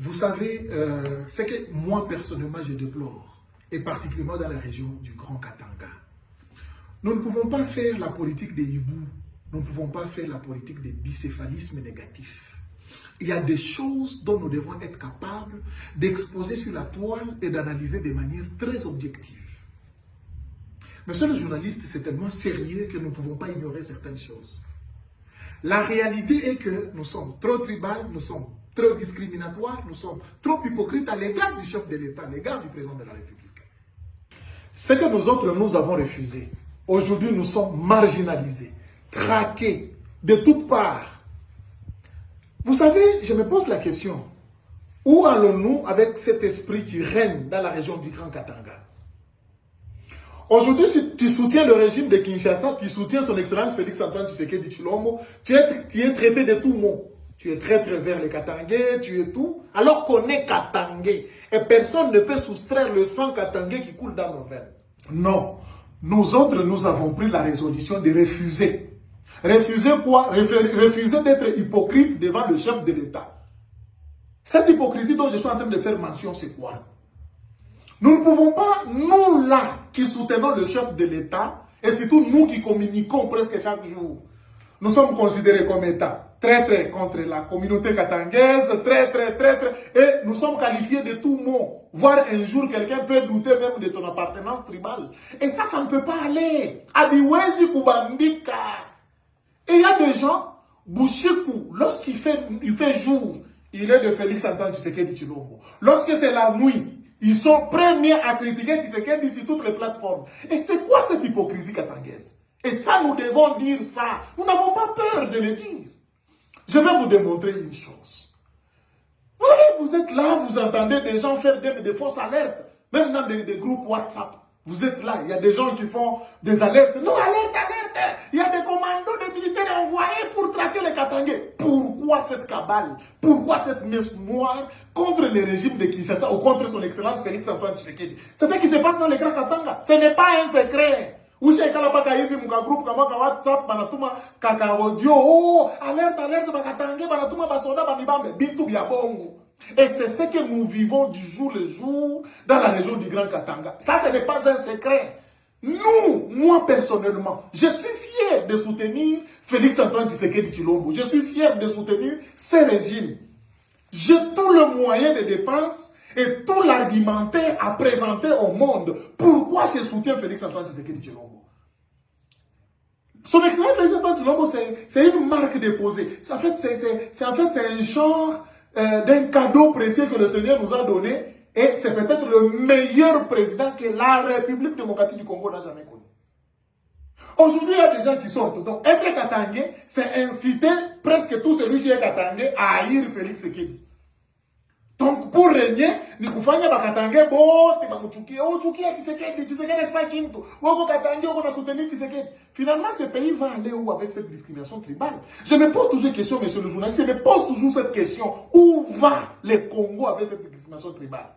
Vous savez, ce que moi personnellement je déplore, et particulièrement dans la région du Grand Katanga. Nous ne pouvons pas faire la politique des hiboux, nous ne pouvons pas faire la politique des bicéphalismes négatifs. Il y a des choses dont nous devons être capables d'exposer sur la toile et d'analyser de manière très objective. Monsieur le journaliste, c'est tellement sérieux que nous ne pouvons pas ignorer certaines choses. La réalité est que nous sommes trop tribales, nous sommes trop discriminatoires, nous sommes trop hypocrites à l'égard du chef de l'État, à l'égard du président de la République. Ce que nous autres, nous avons refusé. Aujourd'hui, nous sommes marginalisés, traqués de toutes parts. Vous savez, je me pose la question, où allons-nous avec cet esprit qui règne dans la région du Grand Katanga? Aujourd'hui, si tu soutiens le régime de Kinshasa, tu soutiens son excellence Félix-Antoine Tshisekedi Tshilombo, tu es traité de tout mot. Tu es traître vers les Katangais, tu es tout, alors qu'on est Katangais. Et personne ne peut soustraire le sang katangais qui coule dans nos veines. Non. Nous autres, nous avons pris la résolution de refuser. Refuser quoi? Refuser d'être hypocrite devant le chef de l'État. Cette hypocrisie dont je suis en train de faire mention, c'est quoi? Nous ne pouvons pas, nous là, qui soutenons le chef de l'État, et surtout nous qui communiquons presque chaque jour, nous sommes considérés comme État traître contre la communauté katangaise, traître, et nous sommes qualifiés de tout mot. Voire un jour, quelqu'un peut douter même de ton appartenance tribale. Et ça ne peut pas aller. Abiwezi Kubambika. Et il y a des gens, Bouchikou, lorsqu'il fait jour, il est de Félix-Antoine Tshisekedi Tshilombo. Lorsque c'est la nuit, ils sont premiers à critiquer Tshisekedi sur toutes les plateformes. Et c'est quoi cette hypocrisie katangaise? Et ça, nous devons dire ça. Nous n'avons pas peur de le dire. Je vais vous démontrer une chose. Vous êtes là, vous entendez des gens faire des fausses alertes. Même dans des groupes WhatsApp. Vous êtes là, il y a des gens qui font des alertes. Non, alerte. Il y a des commandos, des militaires envoyés pour traquer les Katangais. Pourquoi cette cabale? Pourquoi cette messe noire contre le régime de Kinshasa ou contre son excellence Félix-Antoine Tshisekedi? C'est ce qui se passe dans les Grands Katanga. Ce n'est pas un secret. Ou chez Kalapaka hivi muka groupe kama ka WhatsApp banatuma kaka audio, oh alerte bakatange banatuma basoda bamibambe bitu bya bongo. Et c'est ce que nous vivons du jour le jour dans la région du Grand Katanga. Ça, ce n'est pas un secret. Nous, moi personnellement, je suis fier de soutenir Félix-Antoine Tshisekedi Tshilombo. Je suis fier de soutenir ces régimes. J'ai tout le moyen de dépense et tout l'argumentaire à présenter au monde. Pourquoi je soutiens Félix-Antoine Tshisekedi Tshilombo? Son excellence Félix-Antoine Tshilombo, c'est une marque déposée. En fait, c'est un genre d'un cadeau précieux que le Seigneur nous a donné. Et c'est peut-être le meilleur président que la République démocratique du Congo n'a jamais connu. Aujourd'hui, il y a des gens qui sortent. Donc, être Katangais, c'est inciter presque tout celui qui est Katangais à haïr Félix Tshisekedi. Donc, pour régner, nous pouvons Katangais, finalement, ce pays va aller où avec cette discrimination tribale? Je me pose toujours une question, monsieur le journaliste, je me pose toujours cette question. Où va le Congo avec cette discrimination tribale?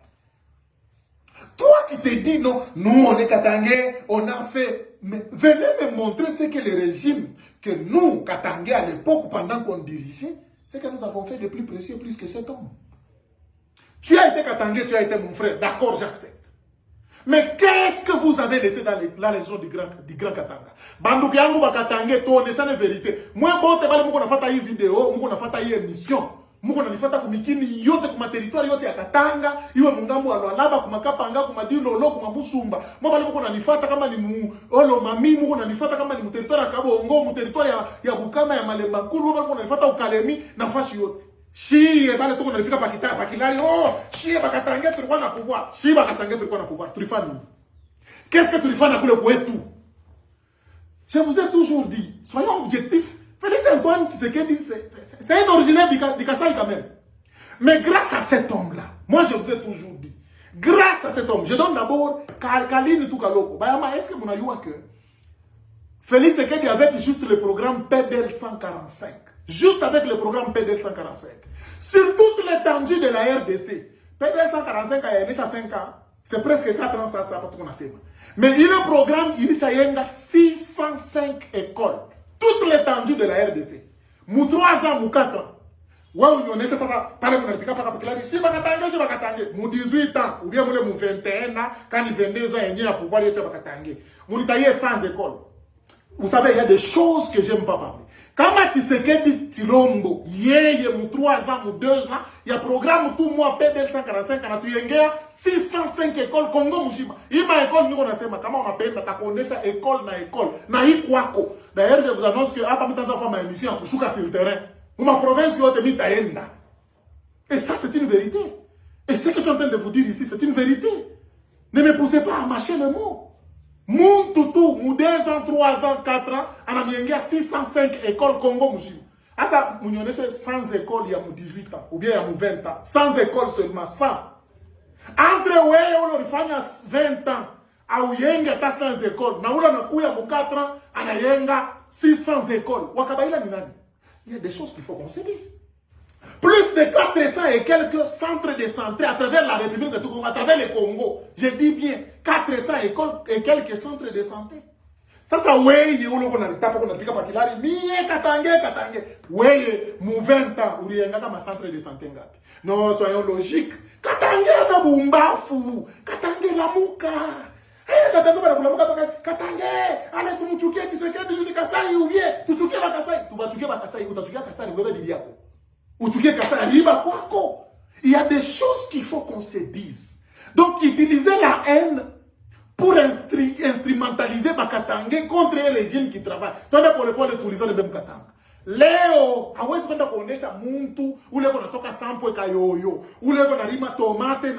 Toi qui te dis non, nous on est Katangais, on a fait. Mais venez me montrer ce que le régime que nous, Katangais à l'époque, pendant qu'on dirigeait, ce que nous avons fait de plus précieux, plus que cet homme. Tu as été Katangais, tu as été mon frère, d'accord, j'accepte. Mais qu'est-ce que vous avez laissé dans la région du Grand Katanga? Bandouki yangu ba Katangais, to ne chane vérité. Moi, bon, te bale mouko na fata yi vidéo, mouko na fata yi émission. Muko na nifata kumikini yote kuma territoire yote ya Katanga, iwe mungambo wa Lualaba, kuma Kapanga, kuma Dilolo, kuma Busumba. Mwabali muko na nifata kama ni mu Olo Mami, muko na nifata kama ni mu territoire ya Kabongo, mu territoire ya Bukama, ya Malemba Nkulu, mwabali muko na nifata Ukalemi, na fashi yote. Shie, bale tuko na nifika pakita, pakilari, oh, shie bakatange tulikuwa na pouvoir. Shie bakatange tulikuwa na pouvoir. Tulifanya. Qu'est-ce que tulifanya kule kwetu? Je vous ai toujours dit, soyons objectifs. Félix-Antoine Tshisekedi, c'est un originaire du Kasaï quand même. Mais grâce à cet homme-là, moi je vous ai toujours dit, grâce à cet homme, je donne d'abord Kaline Toukaloko. Bayama, est-ce que vous avez vu que Félix Tshisekedi avec juste le programme PDL 145, juste avec le programme PDL 145, sur toute l'étendue de la RDC, PDL 145 a déjà 5 ans, c'est presque 4 ans, ça pas trop nassé. Mais il a un programme, il a 605 écoles. Toute l'étendue de la RDC. Mou 3 ans, mou 4 ans. Ouais, on est ça, parle mon article, par rapport à la je vais katange, mon 18 ans, ou bien mon 21 ans, quand il 22 ans, il y a pouvoir y être katange. Mon taillé sans école. Vous savez, il y a des choses que j'aime pas parler. Quand tu sais que dit Tilombo, il y a 3 ans ou 2 ans, il y a un programme tout mois, PDL 145, il y a 605 écoles, Congo Mujima. Il y a une école, nous on a dit, comment on appelle, on a école, na Ikwako. D'ailleurs, je vous annonce que, après, je vais faire ma émission, je suis sur le terrain. Ou ma province, je vais te Et ça, c'est une vérité. Et ce que je suis en train de vous dire ici, c'est une vérité. Ne me poussez pas à mâcher le mot. Mon toutou, mon 2 ans, 3 ans, 4 ans, on a mis 605 écoles Congo Mujim. Ah ça, on a 100 écoles il y a 18 ans, ou bien il y a 20 ans. 100 écoles seulement, 100. Entre ouais, on a fait 20 ans, à Ouyenga, tu as 100 écoles. Na oula na kuya 4 ans, on a yenga 600 écoles. Wakabaïla minani. Il y a des choses qu'il faut qu'on se dise. Plus de 400 et quelques centres de santé à travers la République de Togo, à travers le Congo. Je dis bien 400 écoles et quelques centres de santé. Ça, ouais, il y a un état pour qu'on applique par Kilari. Mie, Katangé. Ouais, mon 20 ans, où il y a un centre de santé. Non, soyons logiques. Katangé, la bumba fou. Katangé, la mouka. Katangé, allez, tu m'outuke, tu sais que tu Kasai ou bien, tu tuke Bakasai. Tu vas tuke Bakasai, ou tu tuke Kasai, ou bien Bibiako. Il y a des choses qu'il faut qu'on se dise. Donc, utiliser la haine pour instrumentaliser Bakatangé contre les régime qui travaillent. Tu as pour le tourisme de Bakatang. Léo, hawezi kwenda kuonesha muntu ule kunatoka sampo kayoyo ule kuna rima tomate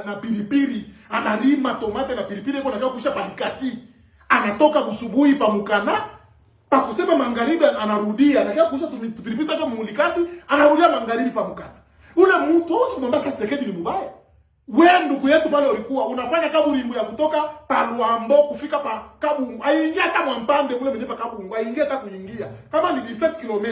na pilipili analima tomate na pilipili kuna kwa kusha palikasi anatoka busubuhi pa mukana pa kusema magharibi anarudia anakaa kusha pilipili taka mulikasi anarudia magharibi pa mukana ule mtu usikumwambia sasa Tshisekedi ni mbaya. Wewe ndugu yetu pale ulikuwa unafanya kaburimbo ya kutoka pa Luambo kufika pa Kabungu. Aingia hata Mwampande mule mwenye pa Kabungu, aingia hata kuingia. Kama ni 17 km.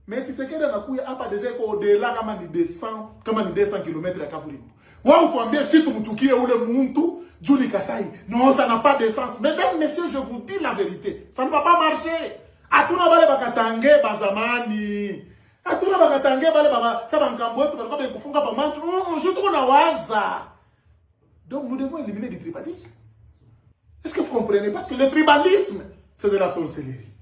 Mais Tshisekedi anakuya hapa deja iko au-delà kama ni 200 km ya kaburimbo. Wewe utuambie si tumchukie ule mtu Juli Kasai. Non, ça n'a pas de sens. Mesdames, messieurs, je vous dis la vérité. Ça ne va pas marcher. Atuna bale bakatange bazamani. Atuna bakatange bale baba saba nkambo wetu balikuwa bekufunga pa manchu je trouve na waza. Donc nous devons éliminer le tribalisme. Est-ce que vous comprenez? Parce que le tribalisme c'est de la sorcellerie.